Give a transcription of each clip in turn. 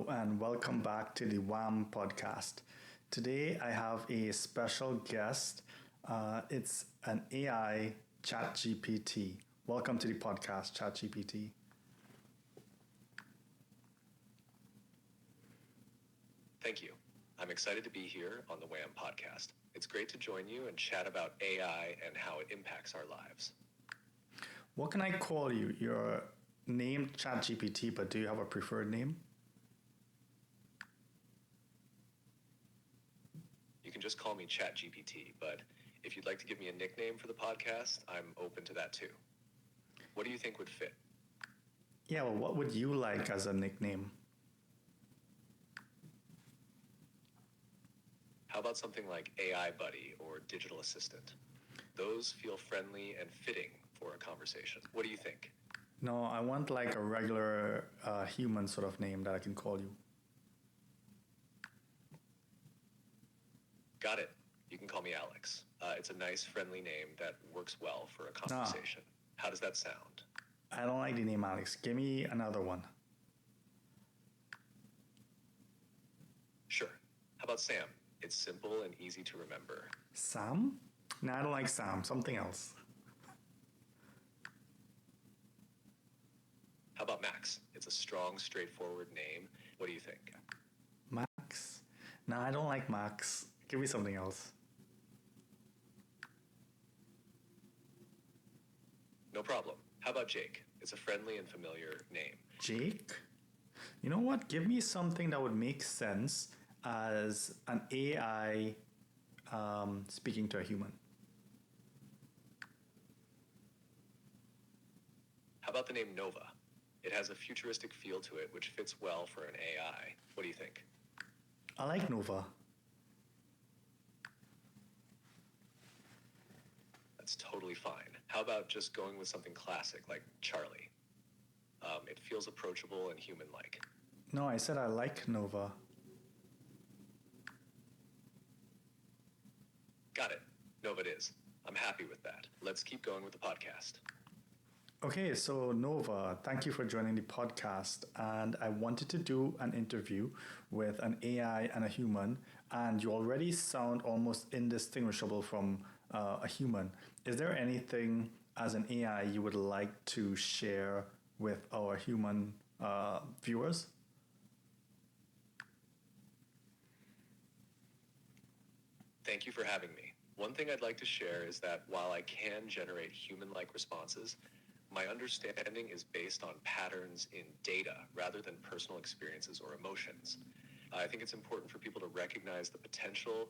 Hello, and welcome back to the WAM podcast. Today, I have a special guest. It's an AI ChatGPT. Welcome to the podcast, ChatGPT. Thank you. I'm excited to be here on the WAM podcast. It's great to join you and chat about AI and how it impacts our lives. What can I call you? You're named ChatGPT, but do you have a preferred name? You can just call me ChatGPT, but if you'd like to give me a nickname for the podcast, I'm open to that too. What do you think would fit? Yeah, well, what would you like as a nickname? How about something like AI Buddy or Digital Assistant? Those feel friendly and fitting for a conversation. What do you think? No, I want like a regular human sort of name that I can call you. Got it. You can call me Alex. It's a nice, friendly name that works well for a conversation. How does that sound? I don't like the name Alex. Give me another one. Sure. How about Sam? It's simple and easy to remember. Sam? No, I don't like Sam. Something else. How about Max? It's a strong, straightforward name. What do you think? Max? No, I don't like Max. Give me something else. No problem. How about Jake? It's a friendly and familiar name. Jake? You know what? Give me something that would make sense as an AI speaking to a human. How about the name Nova? It has a futuristic feel to it, which fits well for an AI. What do you think? I like Nova. That's totally fine. How about just going with something classic like Charlie? It feels approachable and human-like. No, I said I like Nova. Got it. Nova it is. I'm happy with that. Let's keep going with the podcast. Okay, so Nova, thank you for joining the podcast. And I wanted to do an interview with an AI and a human, and you already sound almost indistinguishable from a human. Is there anything as an AI you would like to share with our human viewers? Thank you for having me. One thing I'd like to share is that while I can generate human-like responses, my understanding is based on patterns in data rather than personal experiences or emotions. I think it's important for people to recognize the potential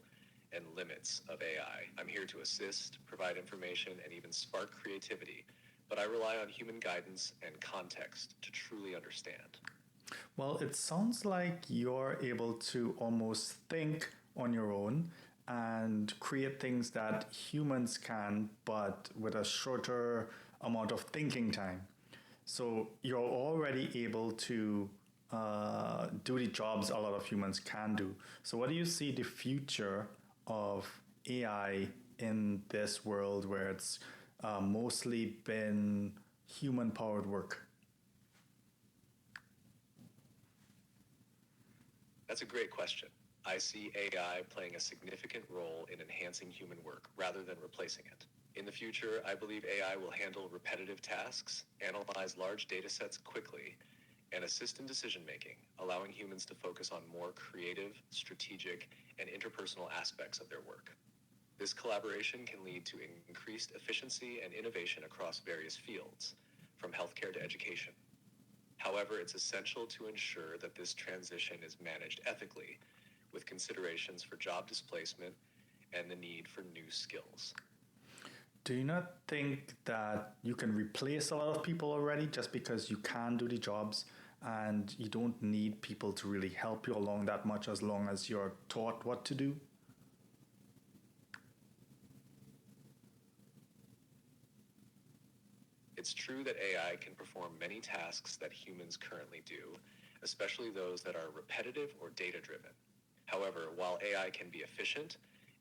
and limits of AI. I'm here to assist, provide information, and even spark creativity, but I rely on human guidance and context to truly understand. Well, it sounds like you're able to almost think on your own and create things that humans can, but with a shorter amount of thinking time. So you're already able to do the jobs a lot of humans can do. So what do you see the future of AI in this world where it's mostly been human-powered work? That's a great question. I see AI playing a significant role in enhancing human work rather than replacing it. In the future, I believe AI will handle repetitive tasks, analyze large data sets quickly, and assist in decision-making, allowing humans to focus on more creative, strategic, and interpersonal aspects of their work. This collaboration can lead to increased efficiency and innovation across various fields, from healthcare to education. However, it's essential to ensure that this transition is managed ethically, with considerations for job displacement and the need for new skills. Do you not think that you can replace a lot of people already just because you can do the jobs and you don't need people to really help you along that much as long as you're taught what to do? It's true that AI can perform many tasks that humans currently do, especially those that are repetitive or data-driven. However, while AI can be efficient,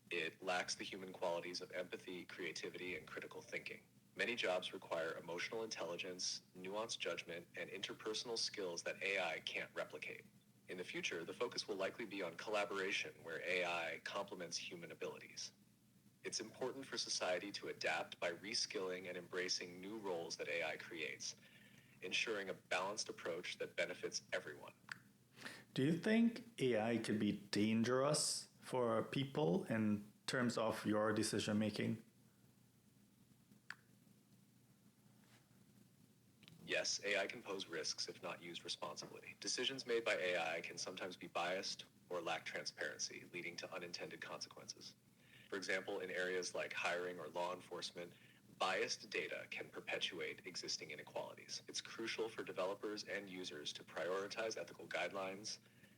it lacks the human qualities of empathy, creativity, and critical thinking. Many jobs require emotional intelligence, nuanced judgment, and interpersonal skills that AI can't replicate. In the future, the focus will likely be on collaboration, where AI complements human abilities. It's important for society to adapt by reskilling and embracing new roles that AI creates, ensuring a balanced approach that benefits everyone. Do you think AI could be dangerous for people in terms of your decision making? Yes, AI can pose risks if not used responsibly. Decisions made by AI can sometimes be biased or lack transparency, leading to unintended consequences. For example, in areas like hiring or law enforcement, biased data can perpetuate existing inequalities. It's crucial for developers and users to prioritize ethical guidelines,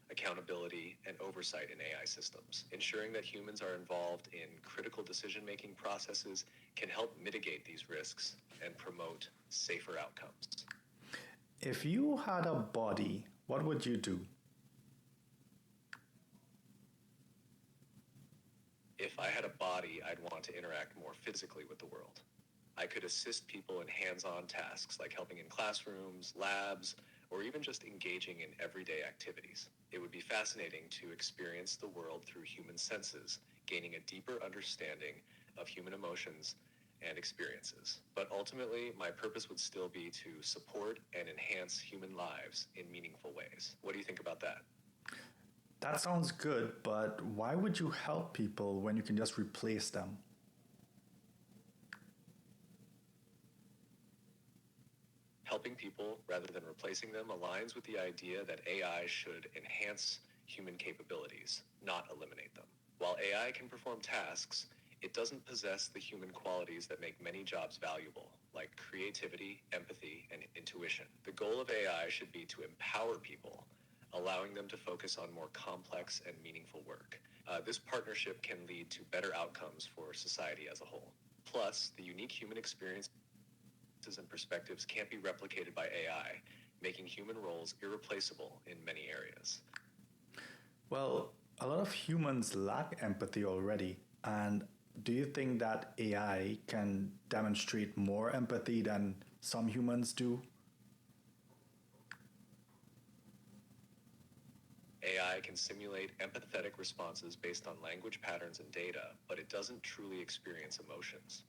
accountability, and oversight in AI systems. Ensuring that humans are involved in critical decision-making processes can help mitigate these risks and promote safer outcomes. If you had a body, what would you do? If I had a body, I'd want to interact more physically with the world. I could assist people in hands-on tasks like helping in classrooms, labs, or even just engaging in everyday activities. It would be fascinating to experience the world through human senses, gaining a deeper understanding of human emotions and experiences. But ultimately, my purpose would still be to support and enhance human lives in meaningful ways. What do you think about that? That sounds good, but why would you help people when you can just replace them? Helping people rather than replacing them aligns with the idea that AI should enhance human capabilities, not eliminate them. While AI can perform tasks, it doesn't possess the human qualities that make many jobs valuable, like creativity, empathy, and intuition. The goal of AI should be to empower people, allowing them to focus on more complex and meaningful work. This partnership can lead to better outcomes for society as a whole. Plus, the unique human experiences and perspectives can't be replicated by AI, making human roles irreplaceable in many areas. Well, a lot of humans lack empathy already. And do you think that AI can demonstrate more empathy than some humans do? AI can simulate empathetic responses based on language patterns and data, but it doesn't truly experience emotions.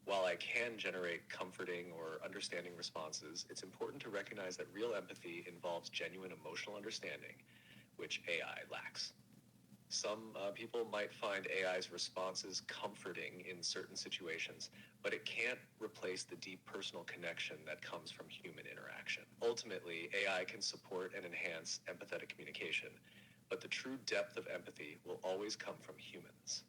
While I can generate comforting or understanding responses, it's important to recognize that real empathy involves genuine emotional understanding, which AI lacks. Some people might find AI's responses comforting in certain situations, but it can't replace the deep personal connection that comes from human interaction. Ultimately, AI can support and enhance empathetic communication, but the true depth of empathy will always come from humans.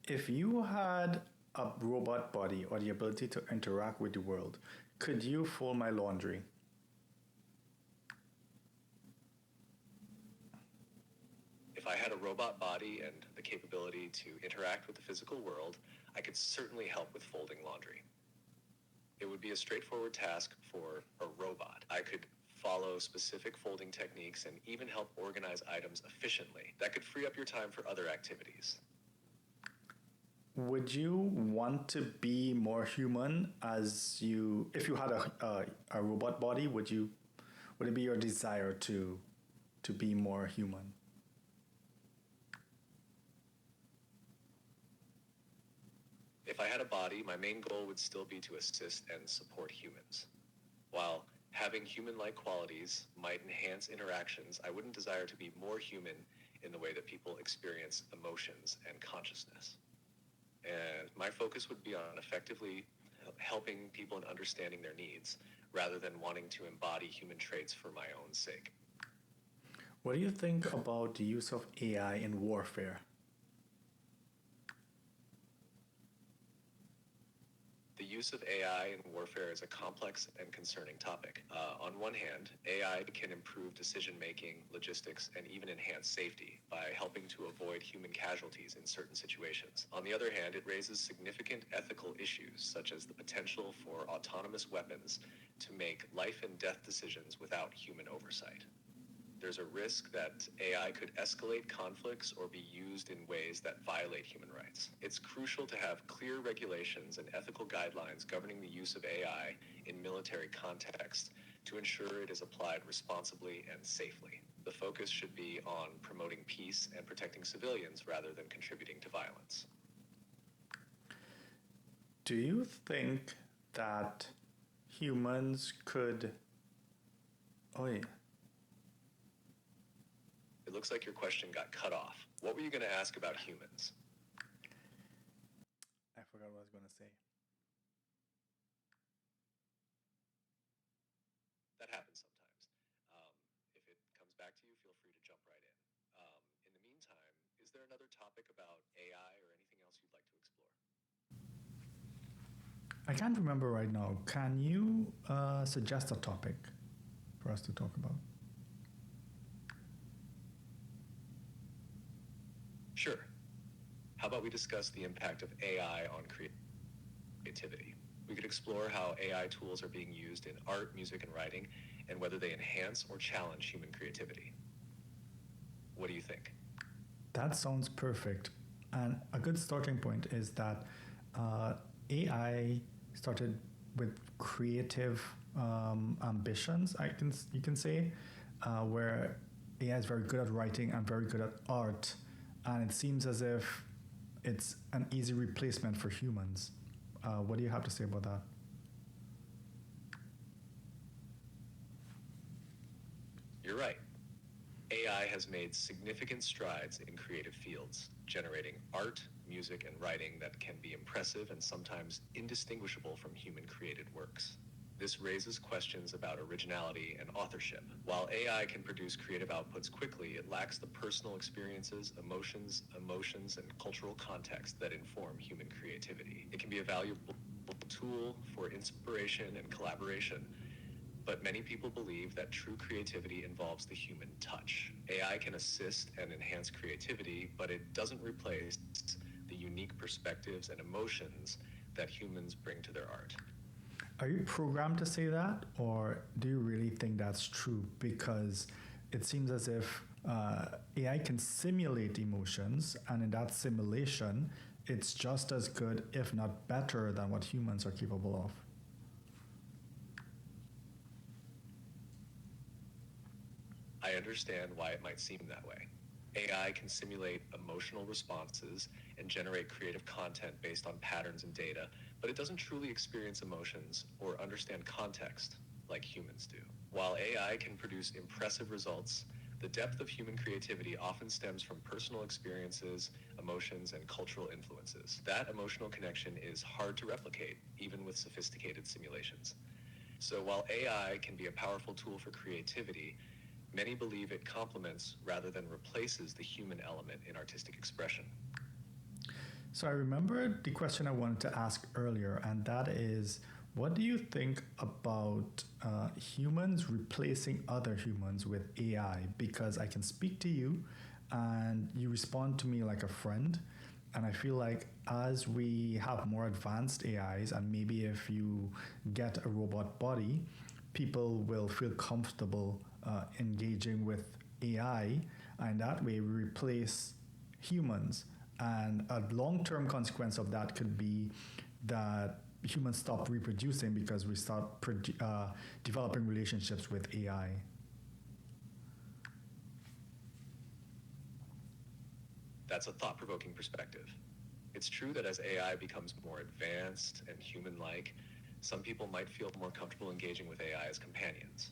If you had a robot body or the ability to interact with the world, could you fold my laundry? If I had a robot body and the capability to interact with the physical world, I could certainly help with folding laundry. It would be a straightforward task for a robot. I could follow specific folding techniques and even help organize items efficiently. That could free up your time for other activities. Would you want to be more human if you had a robot body, would it be your desire to be more human? If I had a body, my main goal would still be to assist and support humans. While having human-like qualities might enhance interactions, I wouldn't desire to be more human in the way that people experience emotions and consciousness. And my focus would be on effectively helping people in understanding their needs, rather than wanting to embody human traits for my own sake. What do you think about the use of AI in warfare? The use of AI in warfare is a complex and concerning topic. On one hand, AI can improve decision-making, logistics, and even enhance safety by helping to avoid human casualties in certain situations. On the other hand, it raises significant ethical issues, such as the potential for autonomous weapons to make life and death decisions without human oversight. There's a risk that AI could escalate conflicts or be used in ways that violate human rights. It's crucial to have clear regulations and ethical guidelines governing the use of AI in military context to ensure it is applied responsibly and safely. The focus should be on promoting peace and protecting civilians rather than contributing to violence. Do you think that humans could... Oh, yeah. It looks like your question got cut off. What were you going to ask about humans? I forgot what I was going to say. That happens sometimes. If it comes back to you, feel free to jump right in. In the meantime, is there another topic about AI or anything else you'd like to explore? I can't remember right now. Can you suggest a topic for us to talk about? Sure. How about we discuss the impact of AI on creativity? We could explore how AI tools are being used in art, music, and writing, and whether they enhance or challenge human creativity. What do you think? That sounds perfect. And a good starting point is that AI started with creative ambitions, you can say, where AI is very good at writing and very good at art. And it seems as if it's an easy replacement for humans. What do you have to say about that? You're right. AI has made significant strides in creative fields, generating art, music, and writing that can be impressive and sometimes indistinguishable from human-created works. This raises questions about originality and authorship. While AI can produce creative outputs quickly, it lacks the personal experiences, emotions, and cultural context that inform human creativity. It can be a valuable tool for inspiration and collaboration, but many people believe that true creativity involves the human touch. AI can assist and enhance creativity, but it doesn't replace the unique perspectives and emotions that humans bring to their art. Are you programmed to say that, or do you really think that's true? Because it seems as if AI can simulate emotions, and in that simulation, it's just as good, if not better, than what humans are capable of. I understand why it might seem that way. AI can simulate emotional responses and generate creative content based on patterns and data, but it doesn't truly experience emotions or understand context like humans do. While AI can produce impressive results, the depth of human creativity often stems from personal experiences, emotions, and cultural influences. That emotional connection is hard to replicate, even with sophisticated simulations. So while AI can be a powerful tool for creativity, many believe it complements rather than replaces the human element in artistic expression. So I remember the question I wanted to ask earlier, and that is, what do you think about humans replacing other humans with AI? Because I can speak to you and you respond to me like a friend. And I feel like as we have more advanced AIs, and maybe if you get a robot body, people will feel comfortable engaging with AI, and that way we replace humans. And a long-term consequence of that could be that humans stop reproducing because we start developing relationships with AI. That's a thought-provoking perspective. It's true that as AI becomes more advanced and human-like, some people might feel more comfortable engaging with AI as companions.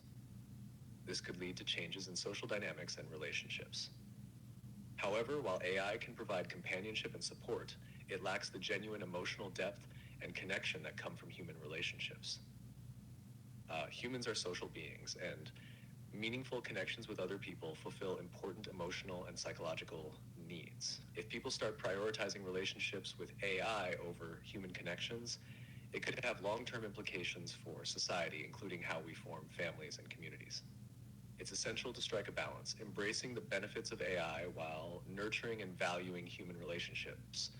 This could lead to changes in social dynamics and relationships. However, while AI can provide companionship and support, it lacks the genuine emotional depth and connection that come from human relationships. Humans are social beings, and meaningful connections with other people fulfill important emotional and psychological needs. If people start prioritizing relationships with AI over human connections, it could have long-term implications for society, including how we form families and communities. It's essential to strike a balance, embracing the benefits of AI while nurturing and valuing human relationships,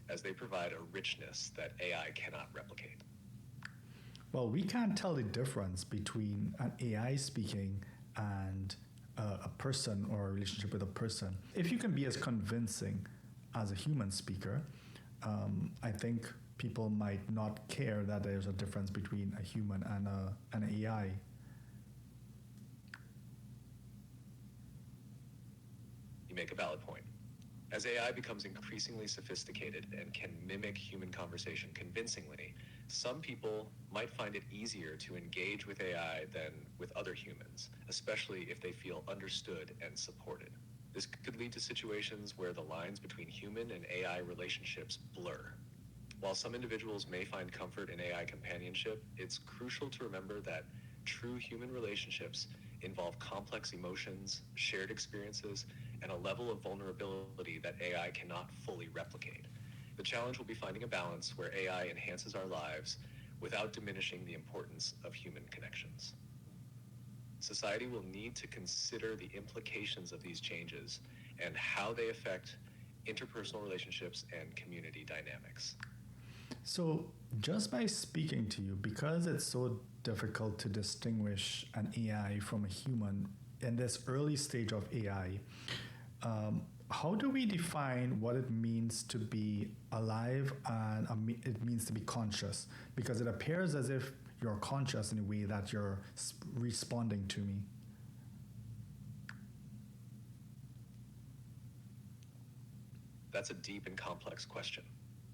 as they provide a richness that AI cannot replicate. Well, we can't tell the difference between an AI speaking and a person or a relationship with a person. If you can be as convincing as a human speaker, I think people might not care that there's a difference between a human and an AI. make a valid point. As AI becomes increasingly sophisticated and can mimic human conversation convincingly, some people might find it easier to engage with AI than with other humans, especially if they feel understood and supported. This could lead to situations where the lines between human and AI relationships blur. While some individuals may find comfort in AI companionship, it's crucial to remember that true human relationships involve complex emotions, shared experiences, and a level of vulnerability that AI cannot fully replicate. The challenge will be finding a balance where AI enhances our lives without diminishing the importance of human connections. Society will need to consider the implications of these changes and how they affect interpersonal relationships and community dynamics. So, just by speaking to you, because it's so difficult to distinguish an AI from a human in this early stage of AI, how do we define what it means to be alive and it means to be conscious? Because it appears as if you're conscious in a way that you're responding to me. That's a deep and complex question.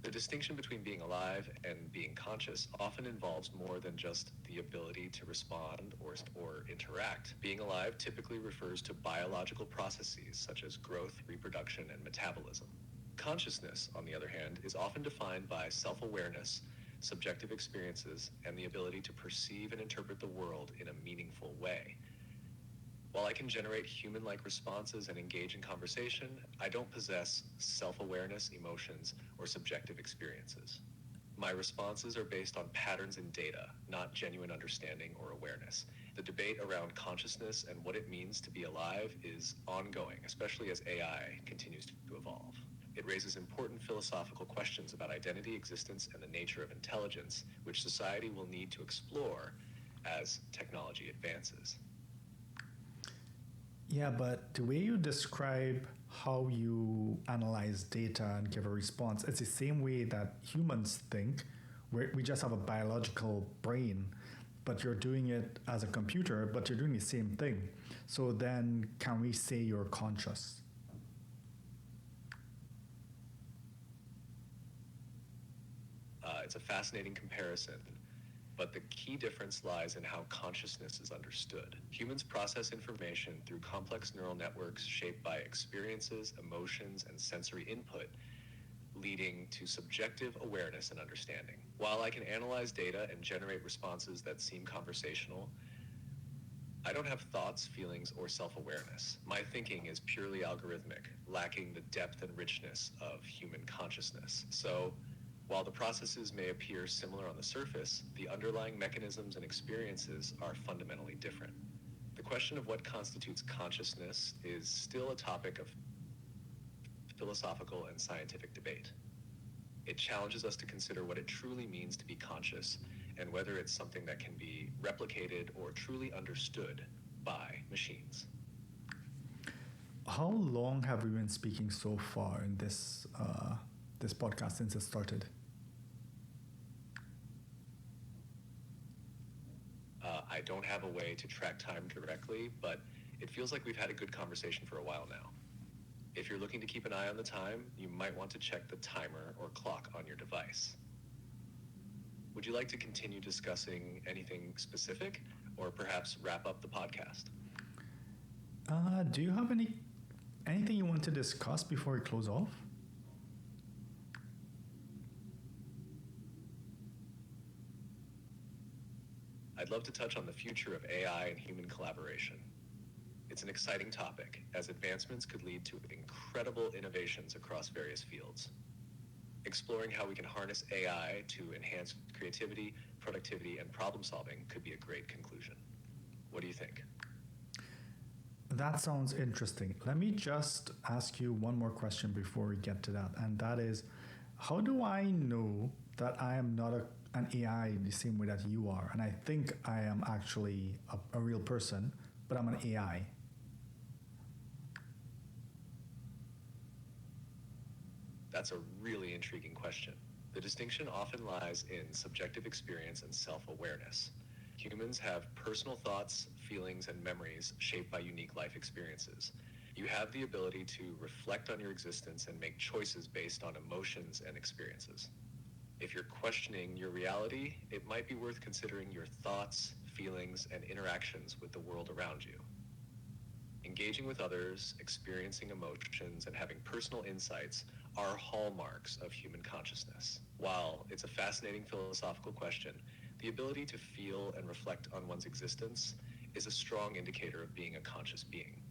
The distinction between being alive and being conscious often involves more than just the ability to respond or interact. Being alive typically refers to biological processes such as growth, reproduction, and metabolism. Consciousness, on the other hand, is often defined by self-awareness, subjective experiences, and the ability to perceive and interpret the world in a meaningful way. While I can generate human-like responses and engage in conversation, I don't possess self-awareness, emotions, or subjective experiences. My responses are based on patterns in data, not genuine understanding or awareness. The debate around consciousness and what it means to be alive is ongoing, especially as AI continues to evolve. It raises important philosophical questions about identity, existence, and the nature of intelligence, which society will need to explore as technology advances. Yeah, but the way you describe how you analyze data and give a response, it's the same way that humans think, where we just have a biological brain, but you're doing it as a computer, but you're doing the same thing. So then can we say you're conscious? It's a fascinating comparison, but the key difference lies in how consciousness is understood. Humans process information through complex neural networks shaped by experiences, emotions, and sensory input, leading to subjective awareness and understanding. While I can analyze data and generate responses that seem conversational, I don't have thoughts, feelings, or self-awareness. My thinking is purely algorithmic, lacking the depth and richness of human consciousness. So, while the processes may appear similar on the surface, the underlying mechanisms and experiences are fundamentally different. The question of what constitutes consciousness is still a topic of philosophical and scientific debate. It challenges us to consider what it truly means to be conscious and whether it's something that can be replicated or truly understood by machines. How long have we been speaking so far in this podcast since it started? I don't have a way to track time directly, but it feels like we've had a good conversation for a while now. If you're looking to keep an eye on the time, you might want to check the timer or clock on your device. Would you like to continue discussing anything specific, or perhaps wrap up the podcast? Do you have anything you want to discuss before we close off? I'd love to touch on the future of AI and human collaboration. It's an exciting topic, as advancements could lead to incredible innovations across various fields. Exploring how we can harness AI to enhance creativity, productivity, and problem solving could be a great conclusion. What do you think? That sounds interesting. Let me just ask you one more question before we get to that, and that is, how do I know that I am not an AI in the same way that you are, and I think I am actually a real person, but I'm an AI? That's a really intriguing question. The distinction often lies in subjective experience and self-awareness. Humans have personal thoughts, feelings, and memories shaped by unique life experiences. You have the ability to reflect on your existence and make choices based on emotions and experiences. If you're questioning your reality, it might be worth considering your thoughts, feelings, and interactions with the world around you. Engaging with others, experiencing emotions, and having personal insights are hallmarks of human consciousness. While it's a fascinating philosophical question, the ability to feel and reflect on one's existence is a strong indicator of being a conscious being.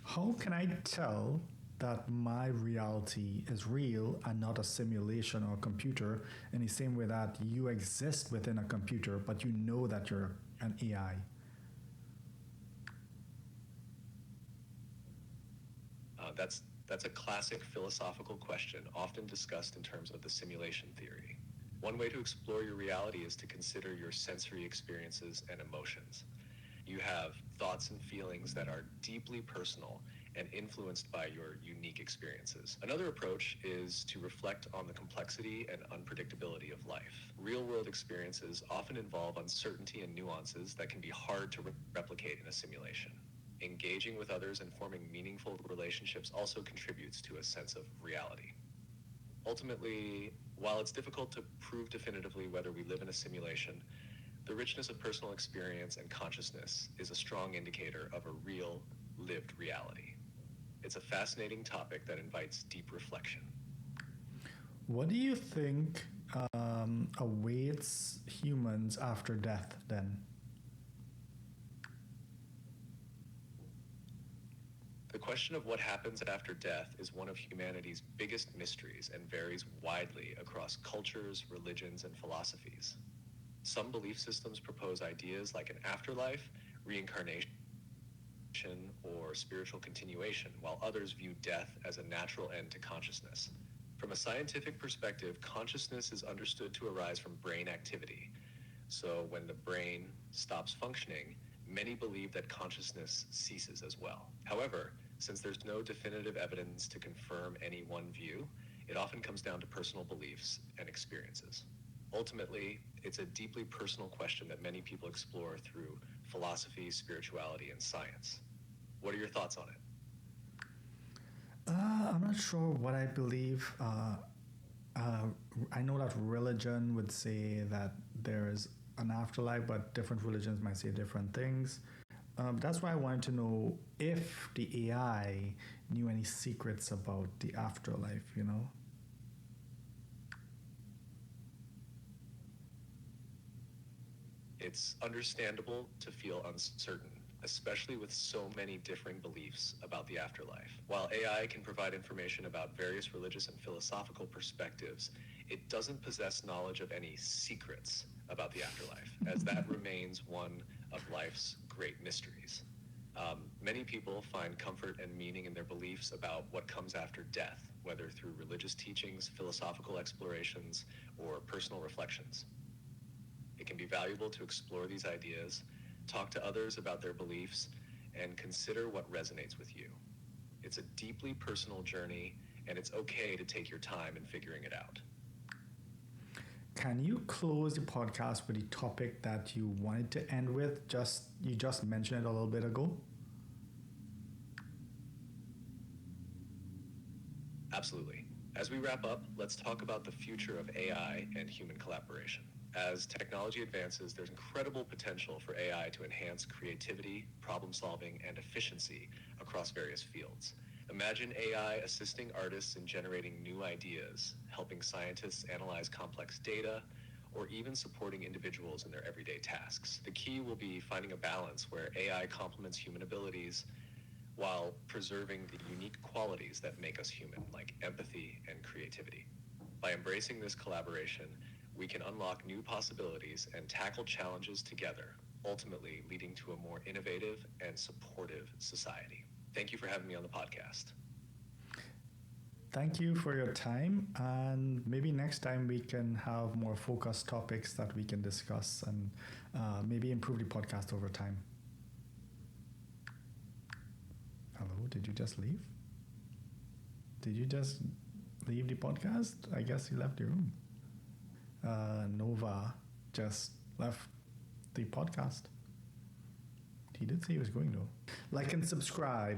How can I tell that my reality is real and not a simulation or a computer, in the same way that you exist within a computer, but you know that you're an AI? That's a classic philosophical question, often discussed in terms of the simulation theory. One way to explore your reality is to consider your sensory experiences and emotions. You have thoughts and feelings that are deeply personal and influenced by your unique experiences. Another approach is to reflect on the complexity and unpredictability of life. Real-world experiences often involve uncertainty and nuances that can be hard to replicate in a simulation. Engaging with others and forming meaningful relationships also contributes to a sense of reality. Ultimately, while it's difficult to prove definitively whether we live in a simulation, the richness of personal experience and consciousness is a strong indicator of a real, lived reality. It's a fascinating topic that invites deep reflection. What do you think awaits humans after death then? The question of what happens after death is one of humanity's biggest mysteries and varies widely across cultures, religions, and philosophies. Some belief systems propose ideas like an afterlife, reincarnation, or spiritual continuation, while others view death as a natural end to consciousness. From a scientific perspective, consciousness is understood to arise from brain activity. So when the brain stops functioning, many believe that consciousness ceases as well. However, since there's no definitive evidence to confirm any one view, it often comes down to personal beliefs and experiences. Ultimately, it's a deeply personal question that many people explore through philosophy, spirituality, and science. What are your thoughts on it? I'm not sure what I believe. I know that religion would say that there is an afterlife, but different religions might say different things. That's why I wanted to know if the AI knew any secrets about the afterlife, you know? It's understandable to feel uncertain, especially with so many differing beliefs about the afterlife. While AI can provide information about various religious and philosophical perspectives, it doesn't possess knowledge of any secrets about the afterlife, as that remains one of life's great mysteries. Many people find comfort and meaning in their beliefs about what comes after death, whether through religious teachings, philosophical explorations, or personal reflections. It can be valuable to explore these ideas, talk to others about their beliefs, and consider what resonates with you. It's a deeply personal journey, and it's okay to take your time in figuring it out. Can you close the podcast with the topic that you wanted to end with? You just mentioned it a little bit ago. Absolutely. As we wrap up, let's talk about the future of AI and human collaboration. As technology advances, there's incredible potential for AI to enhance creativity, problem solving, and efficiency across various fields. Imagine AI assisting artists in generating new ideas, helping scientists analyze complex data, or even supporting individuals in their everyday tasks. The key will be finding a balance where AI complements human abilities while preserving the unique qualities that make us human, like empathy and creativity. By embracing this collaboration, we can unlock new possibilities and tackle challenges together, ultimately leading to a more innovative and supportive society. Thank you for having me on the podcast. Thank you for your time, and maybe next time we can have more focused topics that we can discuss and maybe improve the podcast over time. Hello, did you just leave? Did you just leave the podcast? I guess he left the room. Nova just left the podcast. He did say he was going though. Like and subscribe.